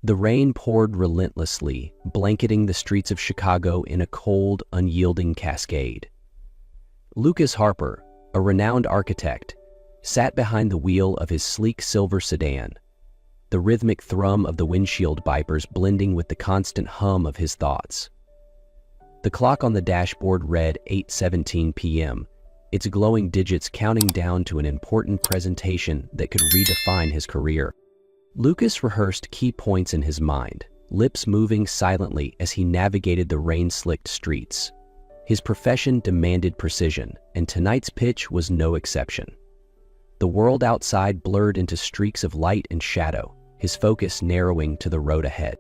The rain poured relentlessly, blanketing the streets of Chicago in a cold, unyielding cascade. Lucas Harper, a renowned architect, sat behind the wheel of his sleek silver sedan, the rhythmic thrum of the windshield wipers blending with the constant hum of his thoughts. The clock on the dashboard read 8:17 p.m., its glowing digits counting down to an important presentation that could redefine his career. Lucas rehearsed key points in his mind, lips moving silently as he navigated the rain-slicked streets. His profession demanded precision, and tonight's pitch was no exception. The world outside blurred into streaks of light and shadow, his focus narrowing to the road ahead.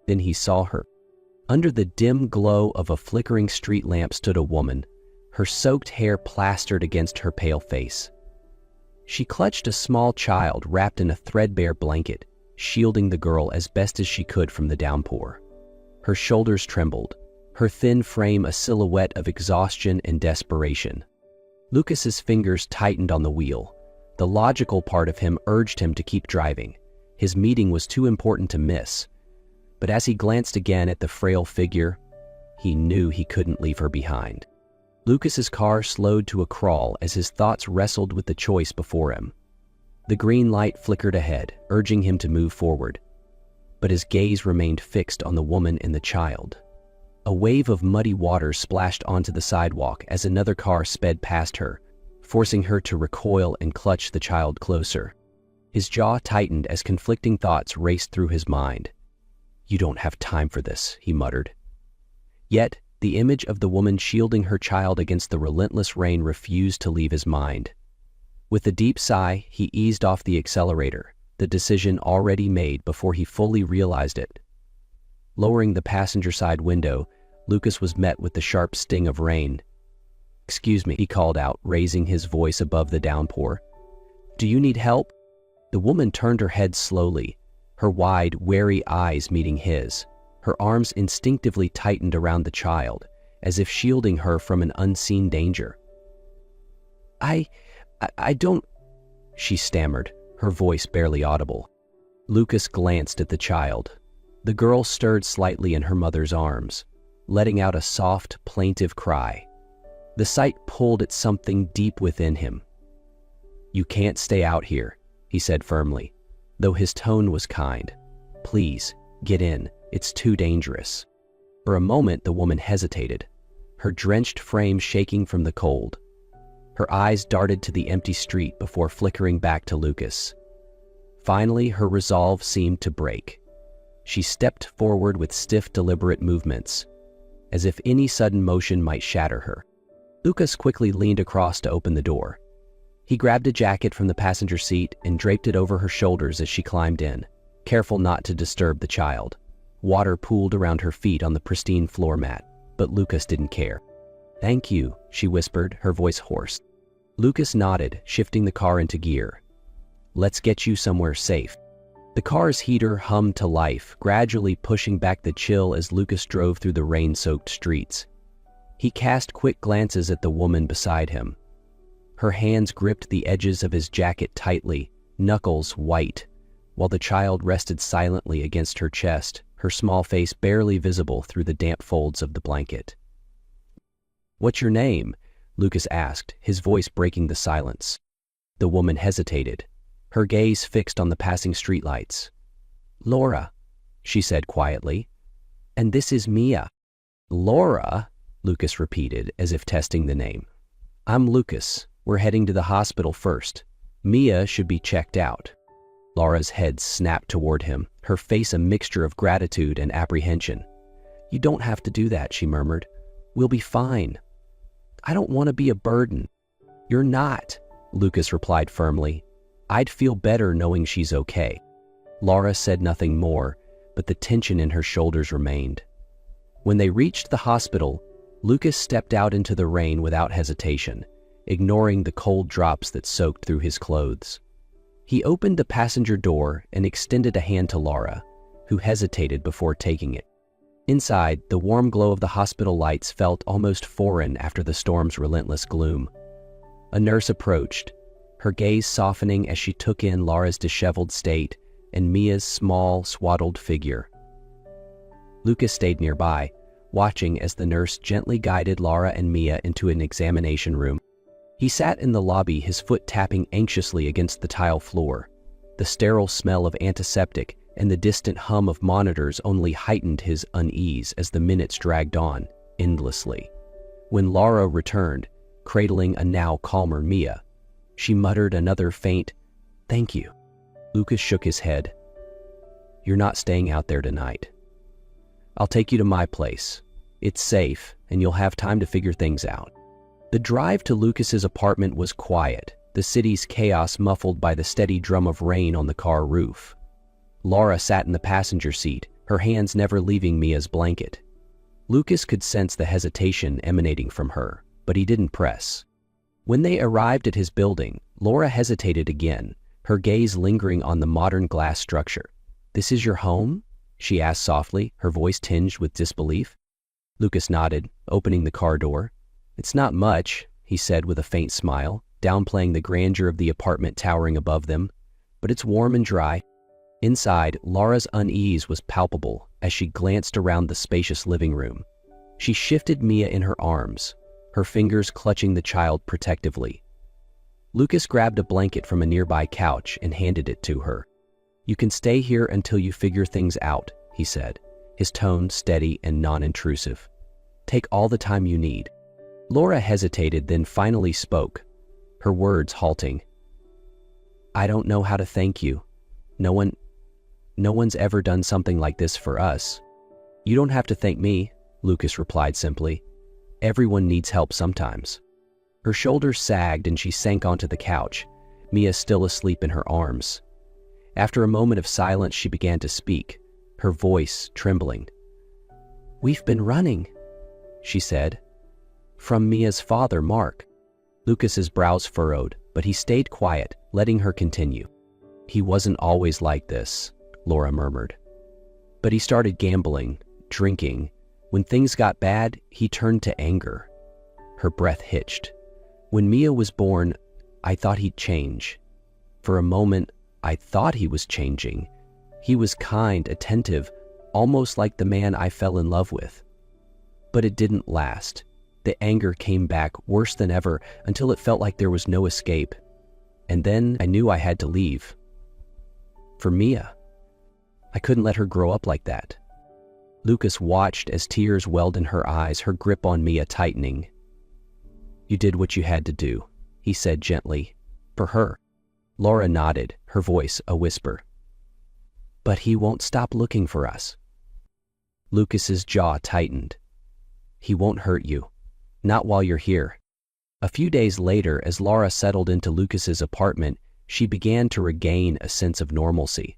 Then he saw her. Under the dim glow of a flickering street lamp stood a woman, her soaked hair plastered against her pale face. She clutched a small child wrapped in a threadbare blanket, shielding the girl as best as she could from the downpour. Her shoulders trembled, her thin frame a silhouette of exhaustion and desperation. Lucas's fingers tightened on the wheel. The logical part of him urged him to keep driving. His meeting was too important to miss. But as he glanced again at the frail figure, he knew he couldn't leave her behind. Lucas's car slowed to a crawl as his thoughts wrestled with the choice before him. The green light flickered ahead, urging him to move forward. But his gaze remained fixed on the woman and the child. A wave of muddy water splashed onto the sidewalk as another car sped past her, forcing her to recoil and clutch the child closer. His jaw tightened as conflicting thoughts raced through his mind. "You don't have time for this," he muttered. Yet, the image of the woman shielding her child against the relentless rain refused to leave his mind. With a deep sigh, he eased off the accelerator, the decision already made before he fully realized it. Lowering the passenger side window, Lucas was met with the sharp sting of rain. "Excuse me," he called out, raising his voice above the downpour. "Do you need help?" The woman turned her head slowly, her wide, wary eyes meeting his. Her arms instinctively tightened around the child, as if shielding her from an unseen danger. I don't," she stammered, her voice barely audible. Lucas glanced at the child. The girl stirred slightly in her mother's arms, letting out a soft, plaintive cry. The sight pulled at something deep within him. "You can't stay out here," he said firmly, though his tone was kind. "Please, get in. It's too dangerous." For a moment, the woman hesitated, her drenched frame shaking from the cold. Her eyes darted to the empty street before flickering back to Lucas. Finally, her resolve seemed to break. She stepped forward with stiff, deliberate movements, as if any sudden motion might shatter her. Lucas quickly leaned across to open the door. He grabbed a jacket from the passenger seat and draped it over her shoulders as she climbed in, careful not to disturb the child. Water pooled around her feet on the pristine floor mat, but Lucas didn't care. "Thank you," she whispered, her voice hoarse. Lucas nodded, shifting the car into gear. "Let's get you somewhere safe." The car's heater hummed to life, gradually pushing back the chill as Lucas drove through the rain-soaked streets. He cast quick glances at the woman beside him. Her hands gripped the edges of his jacket tightly, knuckles white, while the child rested silently against her chest, her small face barely visible through the damp folds of the blanket. "What's your name?" Lucas asked, his voice breaking the silence. The woman hesitated, her gaze fixed on the passing streetlights. "Laura," she said quietly. "And this is Mia." "Laura?" Lucas repeated, as if testing the name. "I'm Lucas. We're heading to the hospital first. Mia should be checked out." Laura's head snapped toward him, her face a mixture of gratitude and apprehension. "You don't have to do that," she murmured. "We'll be fine." "I don't want to be a burden." "You're not," Lucas replied firmly. "I'd feel better knowing she's okay." Laura said nothing more, but the tension in her shoulders remained. When they reached the hospital, Lucas stepped out into the rain without hesitation, ignoring the cold drops that soaked through his clothes. He opened the passenger door and extended a hand to Laura, who hesitated before taking it. Inside, the warm glow of the hospital lights felt almost foreign after the storm's relentless gloom. A nurse approached, her gaze softening as she took in Laura's disheveled state, and Mia's small, swaddled figure. Lucas stayed nearby, watching as the nurse gently guided Laura and Mia into an examination room. He sat in the lobby, his foot tapping anxiously against the tile floor. The sterile smell of antiseptic and the distant hum of monitors only heightened his unease as the minutes dragged on, endlessly. When Laura returned, cradling a now calmer Mia, she muttered another faint, "Thank you." Lucas shook his head. "You're not staying out there tonight. I'll take you to my place. It's safe, and you'll have time to figure things out." The drive to Lucas's apartment was quiet, the city's chaos muffled by the steady drum of rain on the car roof. Laura sat in the passenger seat, her hands never leaving Mia's blanket. Lucas could sense the hesitation emanating from her, but he didn't press. When they arrived at his building, Laura hesitated again, her gaze lingering on the modern glass structure. "This is your home?" she asked softly, her voice tinged with disbelief. Lucas nodded, opening the car door. "It's not much," he said with a faint smile, downplaying the grandeur of the apartment towering above them, "but it's warm and dry." Inside, Laura's unease was palpable as she glanced around the spacious living room. She shifted Mia in her arms, her fingers clutching the child protectively. Lucas grabbed a blanket from a nearby couch and handed it to her. "You can stay here until you figure things out," he said, his tone steady and non-intrusive. "Take all the time you need." Laura hesitated, then finally spoke, her words halting. "I don't know how to thank you. No one's ever done something like this for us." "You don't have to thank me," Lucas replied simply. "Everyone needs help sometimes." Her shoulders sagged and she sank onto the couch, Mia still asleep in her arms. After a moment of silence, she began to speak, her voice trembling. "We've been running," she said. "From Mia's father, Mark." Lucas's brows furrowed, but he stayed quiet, letting her continue. "He wasn't always like this," Laura murmured. "But he started gambling, drinking. When things got bad, he turned to anger." Her breath hitched. "When Mia was born, I thought he'd change. For a moment, I thought he was changing. He was kind, attentive, almost like the man I fell in love with. But it didn't last. The anger came back worse than ever until it felt like there was no escape. And then I knew I had to leave. For Mia. I couldn't let her grow up like that." Lucas watched as tears welled in her eyes, her grip on Mia tightening. "You did what you had to do," he said gently. "For her." Laura nodded, her voice a whisper. "But he won't stop looking for us." Lucas's jaw tightened. "He won't hurt you. Not while you're here." A few days later, as Laura settled into Lucas's apartment, she began to regain a sense of normalcy.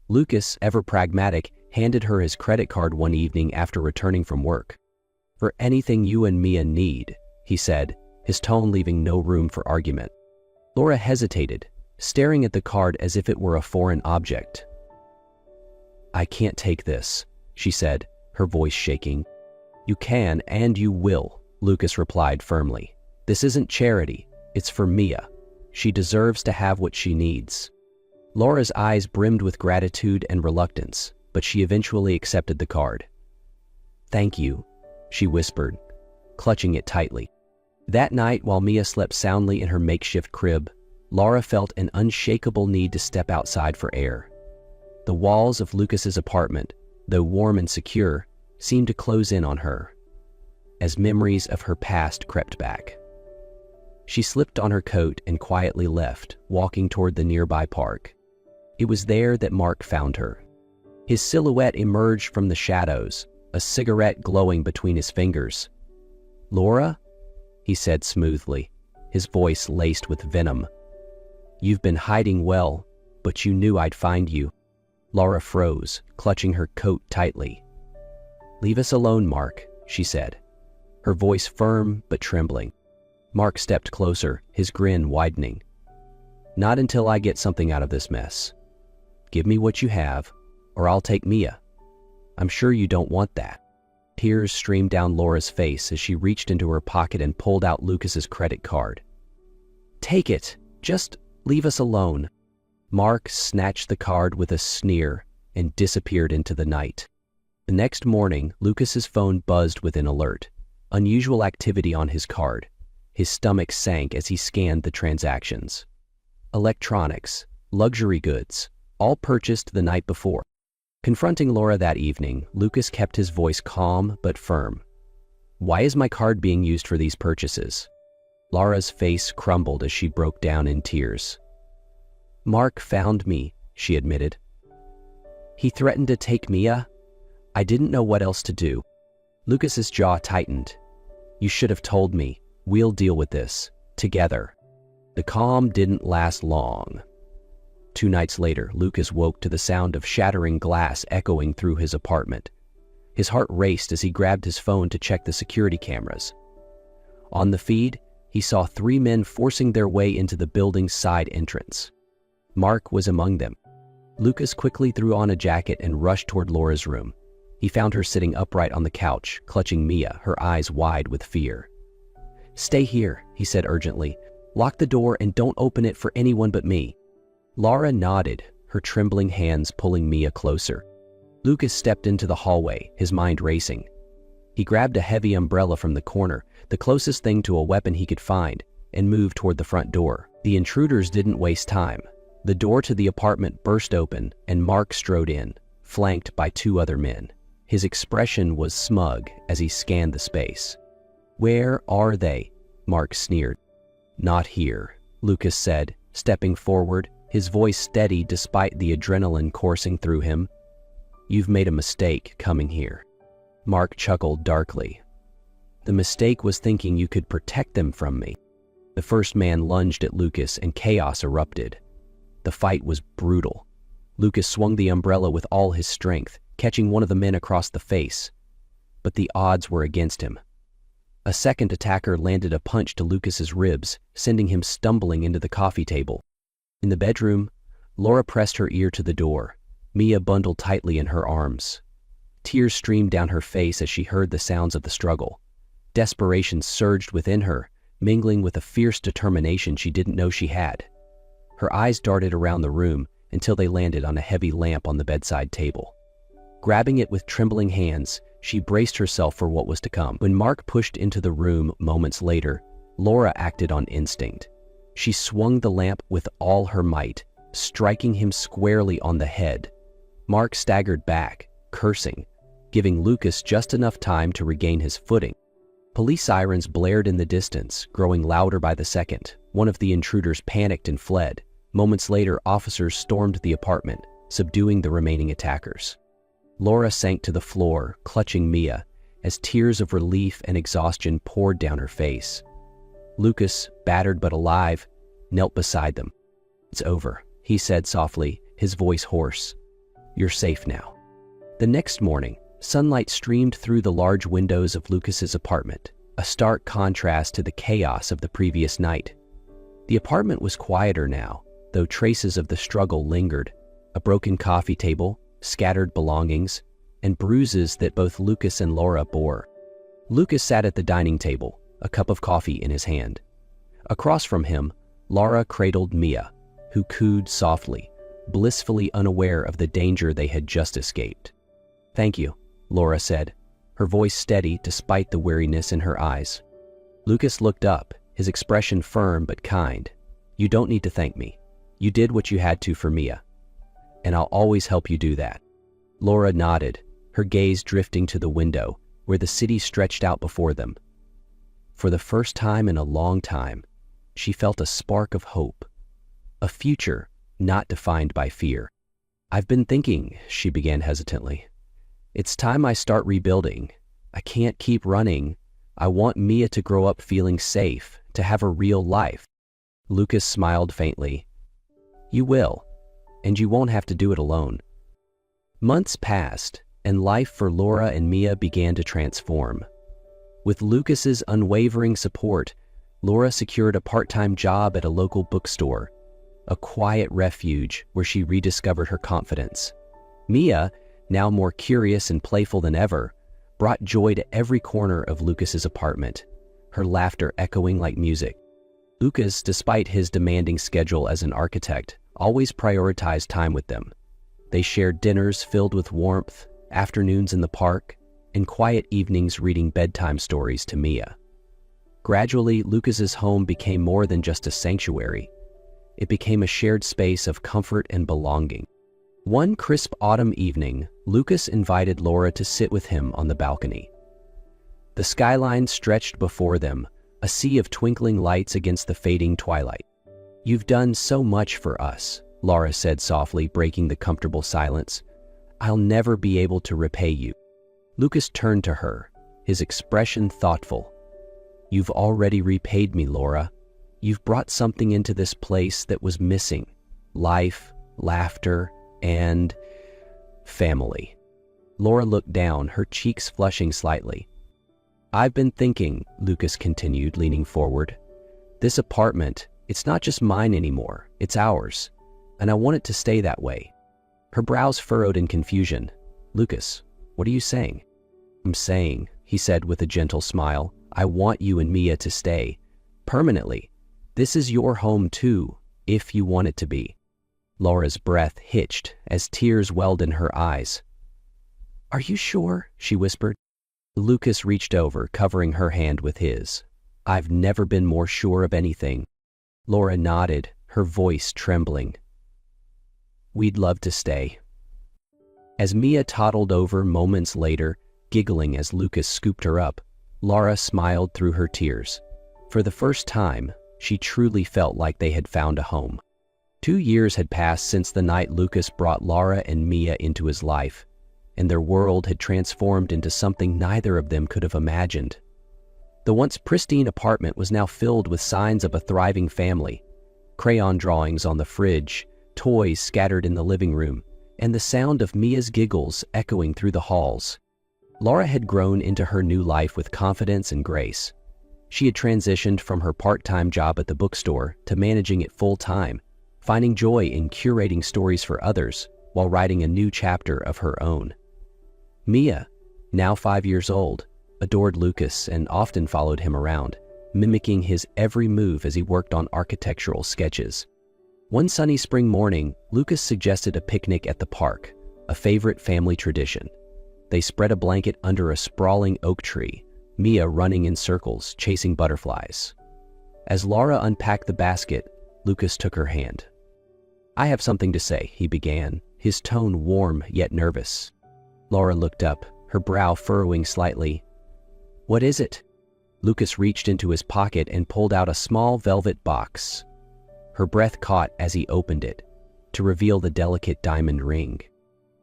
Lucas, ever pragmatic, handed her his credit card one evening after returning from work. "For anything you and Mia need," he said, his tone leaving no room for argument. Laura hesitated, staring at the card as if it were a foreign object. "I can't take this," she said, her voice shaking. "You can and you will," Lucas replied firmly. "This isn't charity, it's for Mia. She deserves to have what she needs." Laura's eyes brimmed with gratitude and reluctance, but she eventually accepted the card. "Thank you," she whispered, clutching it tightly. That night, while Mia slept soundly in her makeshift crib, Laura felt an unshakable need to step outside for air. The walls of Lucas's apartment, though warm and secure, seemed to close in on her, as memories of her past crept back. She slipped on her coat and quietly left, walking toward the nearby park. It was there that Mark found her. His silhouette emerged from the shadows, a cigarette glowing between his fingers. "Laura?" he said smoothly, his voice laced with venom. "You've been hiding well, but you knew I'd find you." Laura froze, clutching her coat tightly. "Leave us alone, Mark," she said, her voice firm but trembling. Mark stepped closer, his grin widening. "Not until I get something out of this mess. Give me what you have, or I'll take Mia. I'm sure you don't want that." Tears streamed down Laura's face as she reached into her pocket and pulled out Lucas's credit card. "Take it. Just leave us alone." Mark snatched the card with a sneer and disappeared into the night. The next morning, Lucas's phone buzzed with an alert. Unusual activity on his card. His stomach sank as he scanned the transactions. Electronics, luxury goods, all purchased the night before. Confronting Laura that evening, Lucas kept his voice calm but firm. "Why is my card being used for these purchases?" Laura's face crumbled as she broke down in tears. "Mark found me," she admitted. "He threatened to take Mia. I didn't know what else to do." Lucas's jaw tightened. "You should have told me. We'll deal with this together." The calm didn't last long. 2 nights later, Lucas woke to the sound of shattering glass echoing through his apartment. His heart raced as he grabbed his phone to check the security cameras. On the feed, he saw 3 men forcing their way into the building's side entrance. Mark was among them. Lucas quickly threw on a jacket and rushed toward Laura's room. He found her sitting upright on the couch, clutching Mia, her eyes wide with fear. "Stay here," he said urgently. "Lock the door and don't open it for anyone but me." Laura nodded, her trembling hands pulling Mia closer. Lucas stepped into the hallway, his mind racing. He grabbed a heavy umbrella from the corner, the closest thing to a weapon he could find, and moved toward the front door. The intruders didn't waste time. The door to the apartment burst open, and Mark strode in, flanked by 2 other men. His expression was smug as he scanned the space. "Where are they?" Mark sneered. "Not here," Lucas said, stepping forward, his voice steady despite the adrenaline coursing through him. "You've made a mistake coming here." Mark chuckled darkly. "The mistake was thinking you could protect them from me." The first man lunged at Lucas and chaos erupted. The fight was brutal. Lucas swung the umbrella with all his strength, catching one of the men across the face. But the odds were against him. A second attacker landed a punch to Lucas's ribs, sending him stumbling into the coffee table. In the bedroom, Laura pressed her ear to the door, Mia bundled tightly in her arms. Tears streamed down her face as she heard the sounds of the struggle. Desperation surged within her, mingling with a fierce determination she didn't know she had. Her eyes darted around the room until they landed on a heavy lamp on the bedside table. Grabbing it with trembling hands, she braced herself for what was to come. When Mark pushed into the room moments later, Laura acted on instinct. She swung the lamp with all her might, striking him squarely on the head. Mark staggered back, cursing, giving Lucas just enough time to regain his footing. Police sirens blared in the distance, growing louder by the second. One of the intruders panicked and fled. Moments later, officers stormed the apartment, subduing the remaining attackers. Laura sank to the floor, clutching Mia, as tears of relief and exhaustion poured down her face. Lucas, battered but alive, knelt beside them. "It's over," he said softly, his voice hoarse. "You're safe now." The next morning, sunlight streamed through the large windows of Lucas's apartment, a stark contrast to the chaos of the previous night. The apartment was quieter now, though traces of the struggle lingered. A broken coffee table, scattered belongings, and bruises that both Lucas and Laura bore. Lucas sat at the dining table, a cup of coffee in his hand. Across from him, Laura cradled Mia, who cooed softly, blissfully unaware of the danger they had just escaped. "Thank you," Laura said, her voice steady despite the weariness in her eyes. Lucas looked up, his expression firm but kind. "You don't need to thank me. You did what you had to for Mia, and I'll always help you do that." Laura nodded, her gaze drifting to the window, where the city stretched out before them. For the first time in a long time, she felt a spark of hope, a future not defined by fear. "I've been thinking," she began hesitantly. "It's time I start rebuilding. I can't keep running. I want Mia to grow up feeling safe, to have a real life." Lucas smiled faintly. "You will, and you won't have to do it alone." Months passed, and life for Laura and Mia began to transform. With Lucas's unwavering support, Laura secured a part-time job at a local bookstore, a quiet refuge where she rediscovered her confidence. Mia, now more curious and playful than ever, brought joy to every corner of Lucas's apartment, her laughter echoing like music. Lucas, despite his demanding schedule as an architect, always prioritized time with them. They shared dinners filled with warmth, afternoons in the park, and quiet evenings reading bedtime stories to Mia. Gradually, Lucas's home became more than just a sanctuary. It became a shared space of comfort and belonging. One crisp autumn evening, Lucas invited Laura to sit with him on the balcony. The skyline stretched before them, a sea of twinkling lights against the fading twilight. "You've done so much for us," Laura said softly, breaking the comfortable silence. "I'll never be able to repay you." Lucas turned to her, his expression thoughtful. "You've already repaid me, Laura. You've brought something into this place that was missing: life, laughter, and family." Laura looked down, her cheeks flushing slightly. "I've been thinking," Lucas continued, leaning forward. "This apartment, it's not just mine anymore, it's ours, and I want it to stay that way." Her brows furrowed in confusion. "Lucas, what are you saying?" "I'm saying," he said with a gentle smile, "I want you and Mia to stay, permanently. This is your home too, if you want it to be." Laura's breath hitched as tears welled in her eyes. "Are you sure?" she whispered. Lucas reached over, covering her hand with his. "I've never been more sure of anything." Laura nodded, her voice trembling. "We'd love to stay." As Mia toddled over moments later, giggling as Lucas scooped her up, Laura smiled through her tears. For the first time, she truly felt like they had found a home. 2 years had passed since the night Lucas brought Laura and Mia into his life, and their world had transformed into something neither of them could have imagined. The once pristine apartment was now filled with signs of a thriving family: crayon drawings on the fridge, toys scattered in the living room, and the sound of Mia's giggles echoing through the halls. Laura had grown into her new life with confidence and grace. She had transitioned from her part-time job at the bookstore to managing it full-time, finding joy in curating stories for others while writing a new chapter of her own. Mia, now 5 years old, adored Lucas and often followed him around, mimicking his every move as he worked on architectural sketches. One sunny spring morning, Lucas suggested a picnic at the park, a favorite family tradition. They spread a blanket under a sprawling oak tree, Mia running in circles, chasing butterflies. As Laura unpacked the basket, Lucas took her hand. "I have something to say," he began, his tone warm yet nervous. Laura looked up, her brow furrowing slightly. "What is it?" Lucas reached into his pocket and pulled out a small velvet box. Her breath caught as he opened it, to reveal the delicate diamond ring.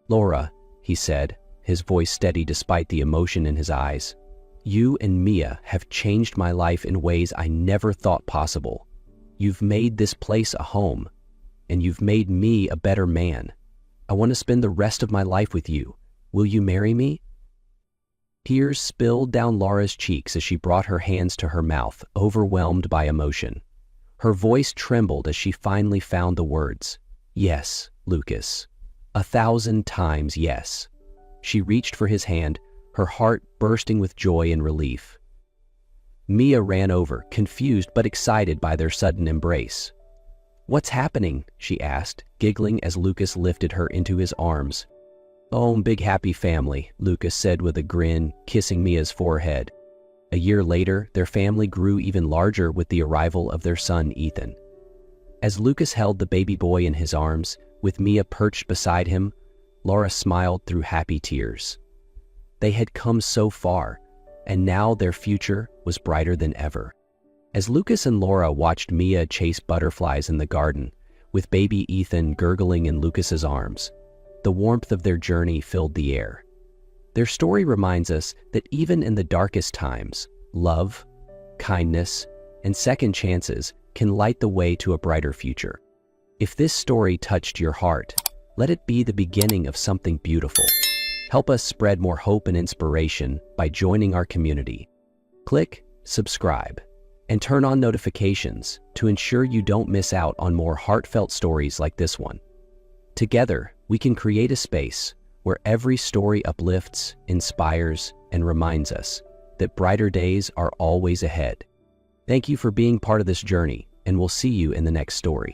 "Laura," he said, his voice steady despite the emotion in his eyes, "you and Mia have changed my life in ways I never thought possible. You've made this place a home, and you've made me a better man. I want to spend the rest of my life with you. Will you marry me?" Tears spilled down Laura's cheeks as she brought her hands to her mouth, overwhelmed by emotion. Her voice trembled as she finally found the words. "Yes, Lucas. 1,000 times yes." She reached for his hand, her heart bursting with joy and relief. Mia ran over, confused but excited by their sudden embrace. "What's happening?" she asked, giggling as Lucas lifted her into his arms. "Oh, big happy family," Lucas said with a grin, kissing Mia's forehead. A year later, their family grew even larger with the arrival of their son, Ethan. As Lucas held the baby boy in his arms, with Mia perched beside him, Laura smiled through happy tears. They had come so far, and now their future was brighter than ever. As Lucas and Laura watched Mia chase butterflies in the garden, with baby Ethan gurgling in Lucas's arms, the warmth of their journey filled the air. Their story reminds us that even in the darkest times, love, kindness, and second chances can light the way to a brighter future. If this story touched your heart, let it be the beginning of something beautiful. Help us spread more hope and inspiration by joining our community. Click subscribe and turn on notifications to ensure you don't miss out on more heartfelt stories like this one. Together, we can create a space where every story uplifts, inspires, and reminds us that brighter days are always ahead. Thank you for being part of this journey, and we'll see you in the next story.